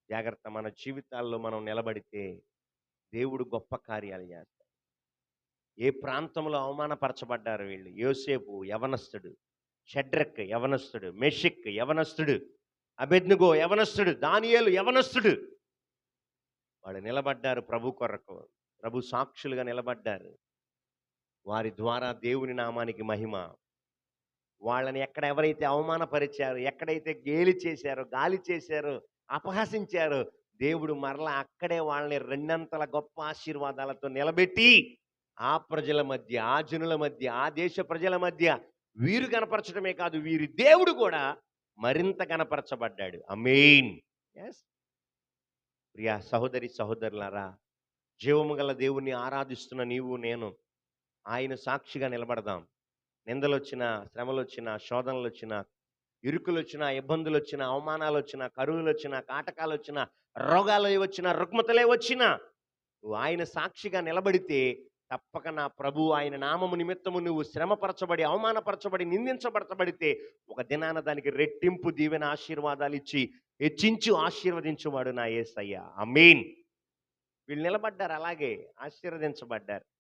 జాగ్రత్త. మన జీవితాల్లో మనం నిలబడితే దేవుడు గొప్ప కార్యాలు చేస్తాడు. ఏ ప్రాంతంలో అవమానపరచబడ్డారు వీళ్ళు. యోసేపు యవనస్తుడు, షడ్రక్ యవనస్తుడు, మెషిక్ యవనస్తుడు, అబేద్నెగో యవనస్తుడు, దానియేలు యవనస్తుడు. వాళ్ళు నిలబడ్డారు ప్రభు కొరకు. ప్రభు సాక్షులుగా నిలబడ్డారు. వారి ద్వారా దేవుని నామానికి మహిమ. వాళ్ళని ఎవరైతే అవమానపరిచారో, ఎక్కడైతే గేలి చేశారో, గాలి చేశారో, అపహసించారో, దేవుడు మరలా అక్కడే వాళ్ళని రెండంతల గొప్ప ఆశీర్వాదాలతో నిలబెట్టి, ఆ ప్రజల మధ్య, ఆ జనుల మధ్య, ఆ దేశ ప్రజల మధ్య వీరు కనపరచడమే కాదు, వీరి దేవుడు కూడా మరింత కనపరచబడ్డాడు. ఆమేన్. యెస్. ప్రియ సహోదరి సహోదరులారా, జీవము గల దేవుణ్ణి ఆరాధిస్తున్న నీవు నేను ఆయన సాక్షిగా నిలబడదాం. నిందలొచ్చినా, శ్రమలొచ్చినా, శోధనలొచ్చినా, ఇరుకులొచ్చినా, ఇబ్బందులొచ్చినా, అవమానాలొచ్చినా, కరువులొచ్చినా, కాటకాలొచ్చినా, రోగాలు వచ్చినా, రుగ్మతలే వచ్చినా నువ్వు ఆయన సాక్షిగా నిలబడితే తప్పక నా ప్రభు ఆయన నామము నిమిత్తము నువ్వు శ్రమపరచబడి, అవమానపరచబడి, నిందించబడతబడితే ఒక దినాన దానికి రెట్టింపు దీవెన ఆశీర్వాదాలు ఇచ్చి హెచ్చించు ఆశీర్వదించువాడు నా యేసయ్య. ఆమేన్. వీళ్ళు నిలబడ్డారు అలాగే ఆశీర్వదించబడ్డారు.